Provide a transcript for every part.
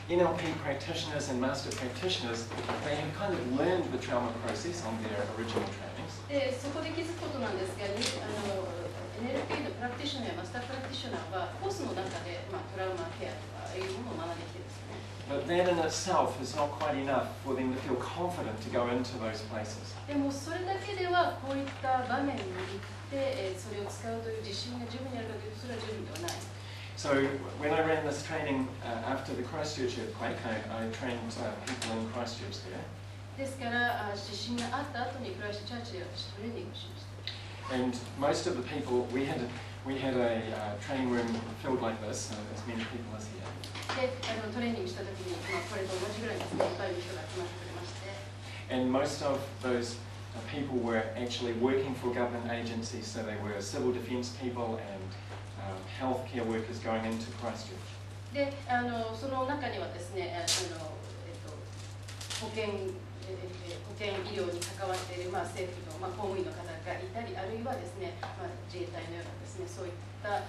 NLP practitioners and master practitioners, they have kind of learned the trauma process on their original trainings. で、そこで気づくことなんですが、NLP のプラクティショナーやマスタープラクティショナーはコースの中で、トラウマケアとかいうものを学んできてるんですよね。But that in itself is not quite enough for them to feel confident to go into those places. でもそれだけではこういった場面に行って、それを使うという自信が十分にあるかというとそれは十分ではない。So when I ran this training after the Christchurch earthquake, I trained people in Christchurch there. ですから地震があった後にクライストチャーチで私トレーニングをしました。And most of the people, we had a training room filled like this, as many people as here. で、トレーニングした時に、これと同じぐらいですね、いっぱいの人が集まってくれまして。And most of those people were actually working for government agencies, so they were civil defence people and healthcare workers going into Christchurch. で、その中にはですね、保健医療に関わっている、政府の、公務員の方がいたり、あるいはですね、自衛隊のようなですね、そういった、方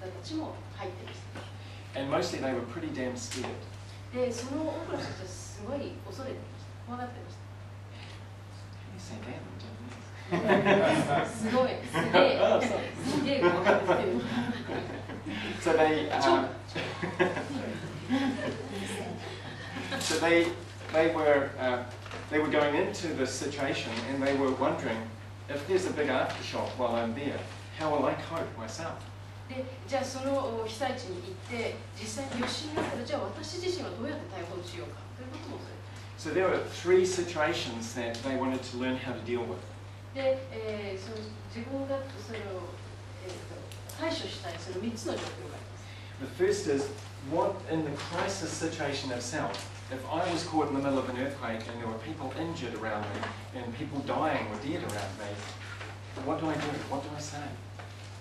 たちも入っていました。And mostly they were pretty damn scared. で、その多くの人たちはすごい恐れていました。怖がっていました。Can you say that in Japanese? すごい、すげえ怖がってる。So they were going into this situation and they were wondering if there's a big aftershock while I'm there, how will I cope myself? で、じゃあその被災地に行って実際に余震があったらじゃあ私自身はどうやって対応しようかということもそれ。So there were 3 situations that they wanted to learn how to deal with. で、その自分がそれを、対処したいその3つの状況があります。The first is what in the crisis situation itself. If I was caught in the middle of an earthquake and there were people injured around me and people dying or dead around me, what do I do? What do I say?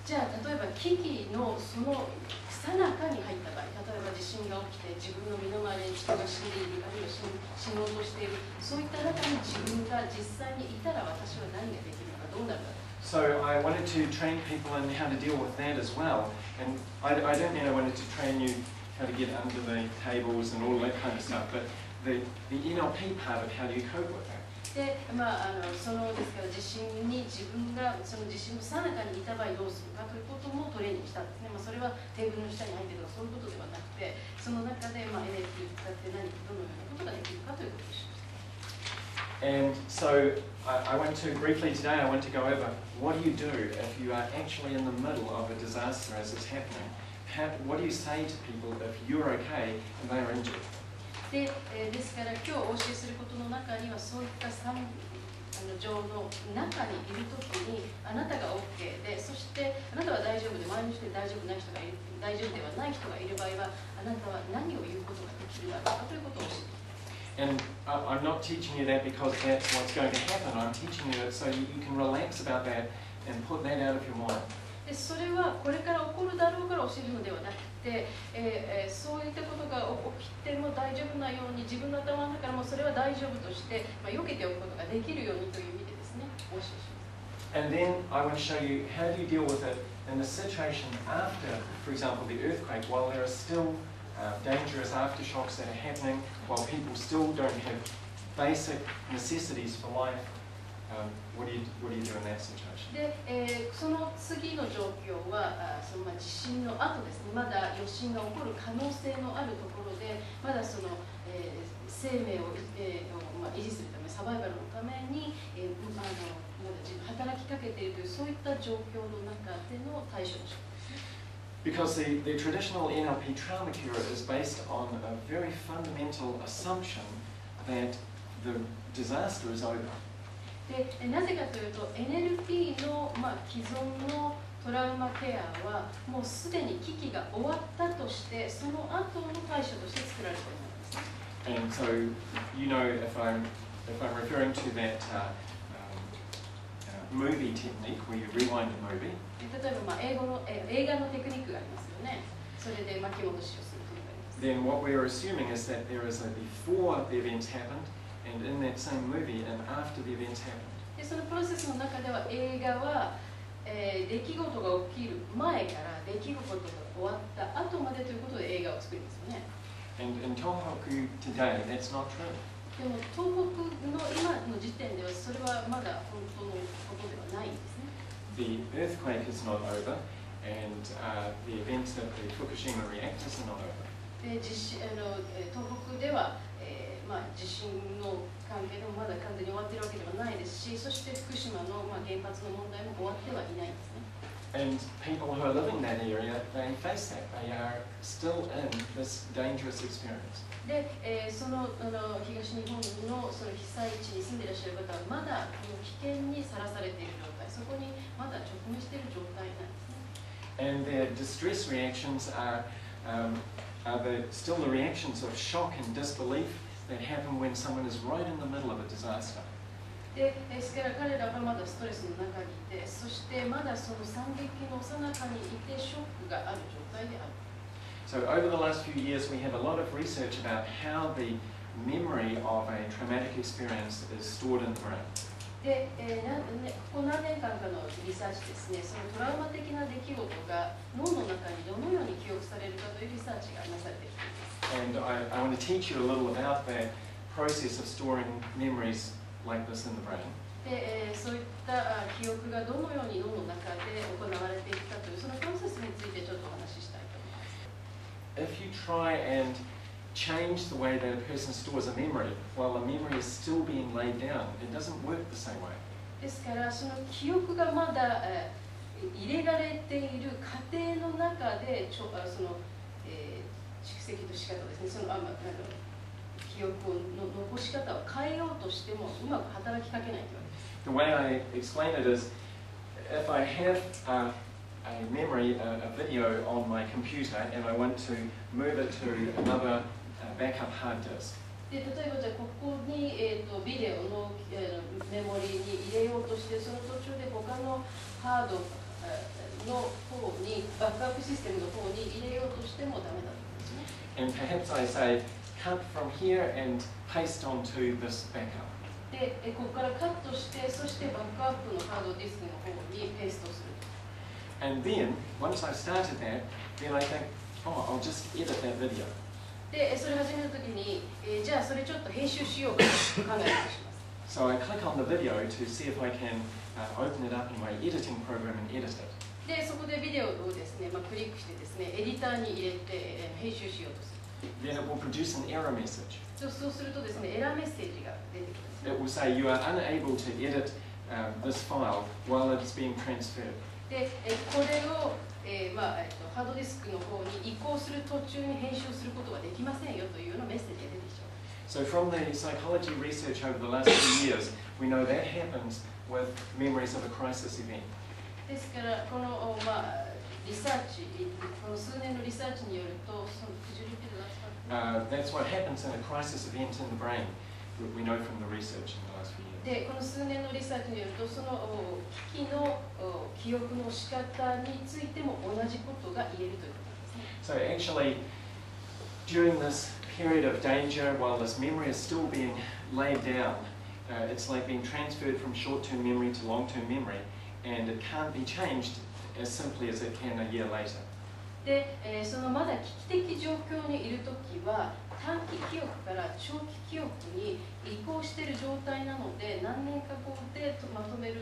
じゃあ例えば危機のその最中に入った場合、例えば地震が起きて自分の身の回りに人が死んでいる、あるいは死のうとしている、そういった中に自分が実際にいたら私は何ができるのか、どうなるか。So I wanted to train people in how to deal with that as well, and I don't mean I wanted to train you how to get under the tables and all that kind of stuff, but the NLP part of how do you cope with that. で、そのですから地震に自分がその地震の最中にいた場合どうするかということもトレーニングしたんですね。それはテーブルの下に入っているとかそういうことではなくて、その中でNLPを使ってどのようなことができるかということをしました。And so I want to briefly today, I want to go over what do you do if you are actually in the middle of a disaster as it's happening. What do you say to people if you're okay and they are injured? ですから今日お教えすることの中にはそういった状の中にいるときにあなたが OK で、そしてあなたは大丈夫で周りの人で大丈夫ない人がいる、大丈夫ではない人がいる場合はあなたは何を言うことができるだろうかということを教えています。And I'm not teaching you that because that's what's going to happen. I'm teaching you it so you can relax about that and put that out of your mind. でそれはこれから起こるだろうから教えるのではなくて、そういったことが起きても大丈夫なように自分の頭の中からもそれは大丈夫として、避けておくことができるようにという意味でですね、お教えします。And then I want to show you how do you deal with it in the situation after, for example, the earthquake, while there are still dangerous aftershocks that are happening, while people still don't have basic necessities for life. What do you do in that situation? で、その次の状況はその地震の後ですね、まだ余震が起こる可能性のあるところで、まだその、生命を、維持するため、サバイバルのために、まだ自分働きかけているというそういった状況の中での対処の仕方ですね。Because the traditional NLP trauma cure is based on a very fundamental assumption that the disaster is over. でなぜかというと NLP の、既存のトラウマケアはもうすでに危機が終わったとしてその後の対処として作られているんですね。And so you know if I'm referring to that movie technique where you rewind a movie. 例えば、映画のテクニックがありますよね。それで巻き戻しをするというのがあります。Then what we're assuming is that there is a before the events happened, and in that same movie, and after the events happened. でそのプロセスの中では映画は、出来事が起きる前から出来事が終わった後までということで映画を作りますよね。And in Tohoku today, that's not true. でも東北の今の時点ではそれはまだ本当のことではないんですね。The earthquake is not over, and the events at the Fukushima reactors are not over. で東北では、地震の関係でもまだ完全に終わっているわけではないですし、そして福島の、原発の問題も終わってはいないんですね。And people who are living in that area, they face that. They are still in this dangerous experience. で、その東日本のその被災地に住んでいらっしゃる方はまだこの危険にさらされている状態、そこにまだ直面している状態なんですね。And their distress reactions are still the reactions of shock and disbelief that happen when someone is right in the middle of a disaster. ですから彼らはまだストレスの中にいて、そしてまだその惨劇の最中にいてショックがある状態である。So over the last few years, we have a lot of research about how the memory of a traumatic experience is stored in the brain. で、ここ何年間かのリサーチですね、そのトラウマ的な出来事が脳の中にどのように記憶されるかというリサーチがなされてきています。And I want to teach you a little about that process of storing memories like this in the brain. で、そういった記憶がどのように脳の中で行われていくかというそのプロセスについてちょっとお話ししたいと思います。If you try and change the way that a person stores a memory while the memory is still being laid down, it doesn't work the same way. ですからその記憶がまだ入れられている過程の中で蓄積とし方ですね、その記憶の残し方を変えようとしてもうまく働きかけないというわけです。The way I explain it is, if I have a memory, a video on my computer, and I want to move it to another backup hard disk. で例えばじゃあここに、ビデオの、メモリに入れようとしてその途中で他のハードの方にバックアップシステムの方に入れようとしてもダメだと思うんですね。And perhaps I say, cut from here and paste onto this backup. でここからカットしてそしてバックアップのハードディスクの方にペーストする。And then, once I've started that, then I think, oh, I'll just edit that video. で、それ始めるときに、じゃあそれちょっと編集しようかと考えようとします。So I click on the video to see if I can open it up in my editing program and edit it. で、そこでビデオをですね、クリックしてですね、エディターに入れて編集しようとする。Then it will produce an error message. そうするとですね、エラーメッセージが出てきます。It will say you are unable to edit this file while it's being transferred. で、これを、ハードディスクの方に移行する途中に編集することができませんよというようなメッセージが出てきちゃう。So from the psychology research over the last few years, we know that happens with memories of a crisis event. ですからこの、リサーチ、この数年のリサーチによると、That's what happens in a crisis event in the brain. We know from the research in the last few years. で、この数年のリサーチによると、その危機の記憶の仕方についても同じことが言えるということなんですね。So actually, during this period of danger, while this memory is still being laid down, it's like being transferred from short-term memory to long-term memory, and it can't be changed as simply as it can a year later. で、そのまだ危機的状況にいるときは短期記憶から長期記憶に移行している状態なので何年か後でまとめる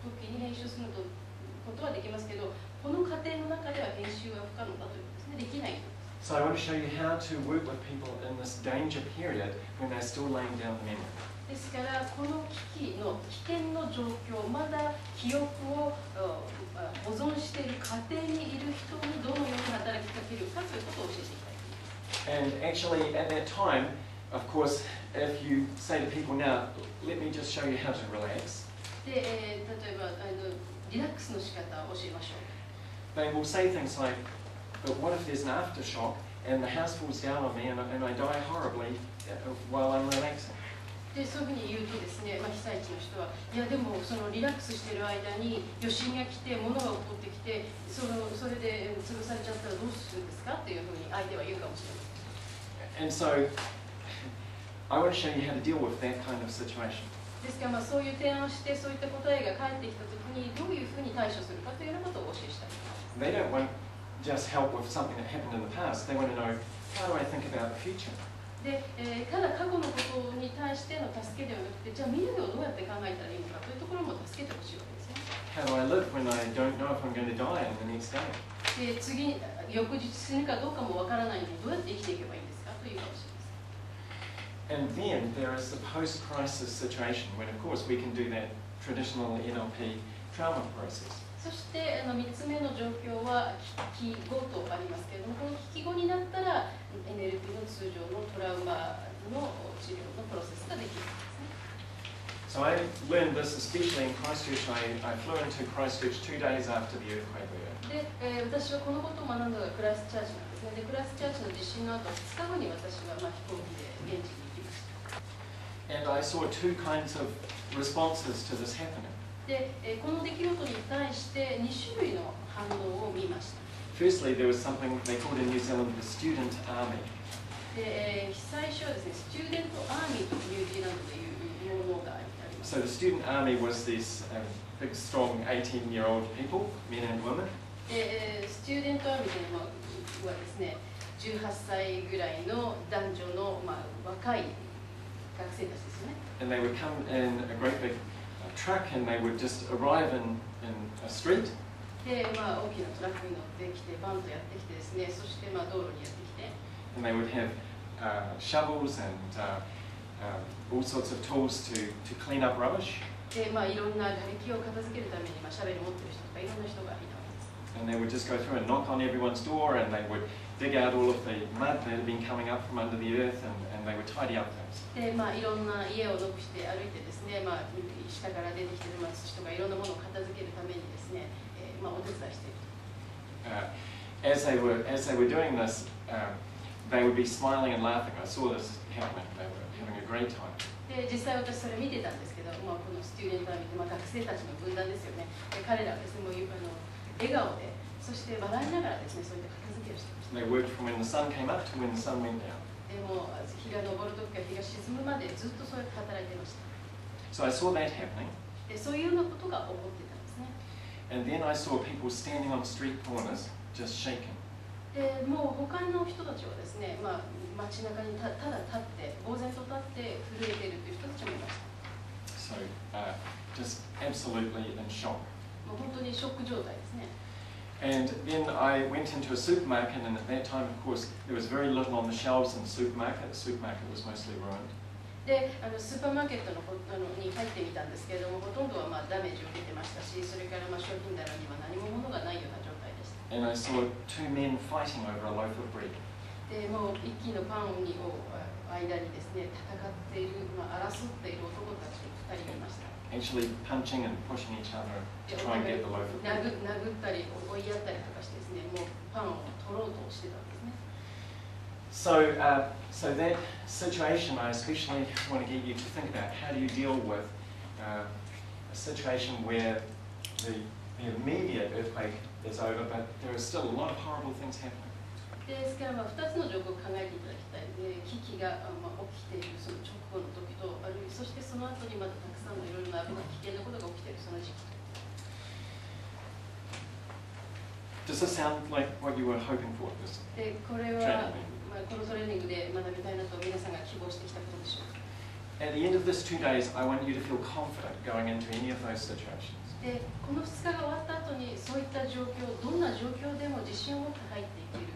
ときに編集することはできますけど、この過程の中では編集は不可能だということですね。できない。So I want to show you how to work with people in this danger period when they're still laying down the memory. ですからこの危機の危険の状況、まだ記憶を保存している過程にいる人にどのように働きかけるかということを教えていきたいと思います。And actually, at that time, of course, if you say to people now, let me just show you how to relax, で、例えばリラックスの仕方を教えましょう。they will say things like, but what if there's an aftershock and the house falls down on me and I die horribly while I'm relaxing? でそういうふうに言うとですね、被災地の人は、いやでもそのリラックスしている間に余震が来て物が起こってきてそれで潰されちゃったらどうするんですかっていうふうに相手は言うかもしれない。And so, I want to show you how to deal with that kind of situation. ですからそういう提案をしてそういった答えが返ってきたときにどういうふうに対処するかというようなことをお教えしたい。They don't want just help with something that happened in the past. They want to know how do I think about the future? で、ただ過去のことに対しての助けではなくて、じゃあ未来をどうやって考えたらいいのかというところも助けてほしいわけですね。How do I live when I don't know if I'm going to die in the next day? で、翌日死ぬかどうかもわからないのにどうやって生きていけばいいんですかというかもしれません。And then there is the post-crisis situation when, of course, we can do that traditional NLP trauma process. そして3つ目の状況は危機後とありますけれども、この危機後になったら NLP の通常のトラウマの治療のプロセスができるんですね。So I learned this especially in Christchurch. I flew into Christchurch 2 days after the earthquake occurred. で、私はこのことを学んだのがクライストチャーチなんですね。で、クライストチャーチの地震の後2日後に私は飛行機で現地に行きました。And I saw two kinds of responses to this happening. で、この出来事に対して2種類の反応を見ました。Firstly, there was something they called in New Zealand the student army. で、最初はですね、スチューデントアーミーとニュージーランドでいうものがあります。So the student army was these big, strong 18-year-old people, men and women. スチューデントアーミーというのはですね、18歳ぐらいの男女の、若い学生たちですよね。And they would come in a great big truck and they would just arrive in a street. で、大きなトラックに乗ってきて、バンとやってきてですね、そして道路にやってきて。And they would have shovels and all sorts of tools to clean up rubbish. で、いろんな瓦礫を片付けるために、シャベル持ってる人とかいろんな人がいたわけです。And they would just go through and knock on everyone's door and they would dig out all of the mud that had been coming up from under the earth and they would tidy up things. で、いろんな家をノックして歩いてですね、下から出てきてる土とかいろんなものを片付けるためにですね、お手伝いしている。As they were doing this, they would be smiling and laughing. I saw this happening. They were having a great time. で、実際私それ見てたんですけど、このスチューデントアーミーって、学生たちの軍団ですよね。で、彼らはですね、笑顔で、そして笑いながらですね、そういった片付けをしていました。They worked from when the sun came up to when the sun went down. でも、日が昇る時から日が沈むまでずっとそうやって働いていました。So I saw that happening. で、そういうようなことが起こってたんですね。And then I saw people standing on street corners, just shaking. で、もう他の人たちはですね、街中にただ立って、呆然と立って震えているという人たちもいました。So just absolutely in shock. もう本当にショック状態ですね。And then I went into a supermarket, and at that time, of course, there was very little on the shelves in the supermarket. The supermarket was mostly ruined. で、スーパーマーケットに入ってみたんですけれども、ほとんどはダメージを受けてましたし、それから商品棚には何も物がないような状態でした。And I saw two men fighting over a loaf of bread. で、もう一斤のパンを間にですね、戦っている、争っている男たち2人がいました。Actually punching and pushing each other to try and get the loaf of bread. 殴ったり追いやったりとかしてですね、もうパンを取ろうとしてたんですね。So that situation, I especially want to get you to think about how do you deal with a situation where the immediate earthquake is over, but there are still a lot of horrible things happening. ですから2つの状況を考えていただきたい。危機が起きているその直後の時と、あるいはそしてその後にまたたくさんのいろいろな危険なことが起きているその時期と。Does this sound like what you were hoping for? This で、これはこのトレーニングで学びたいなと皆さんが希望してきたことでしょうか。At the end of this 2 days, I want you to feel confident going into any of those situations. で、この2日が終わった後にそういった状況、どんな状況でも自信を持って入っていける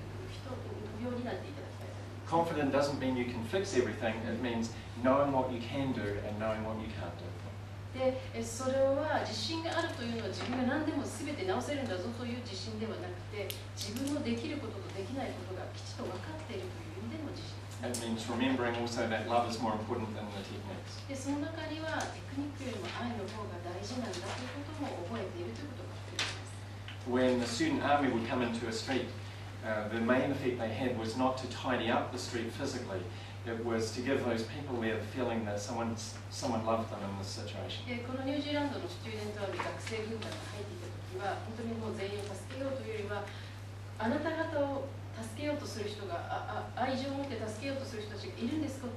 ようになっていただきたいと思います。Confident doesn't mean you can fix everything. It means knowing what you can do and knowing what you can't do. で、それは自信があるというのは自分が何でも全て直せるんだぞという自信ではなくて、自分のできることとできないことがきちっと分かっているという意味での自信です。It means remembering also that love is more important than the techniques. で、その中にはテクニックよりも愛の方が大事なんだということも覚えているということが含まれます。When the student army would come into a street, the main effect they had was not to tidy up the street physically. It was to give those people there the feeling that someone loved them in this situation. で、このニュージーランドのスチューデントアーミー学生軍団が入っていた時は、本当にもう全員を助けようというよりは、あなた方を助けようとする人が、愛情を持って助けようとする人たちがいるんですよ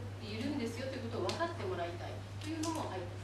ということを分かってもらいたいというのも入っています。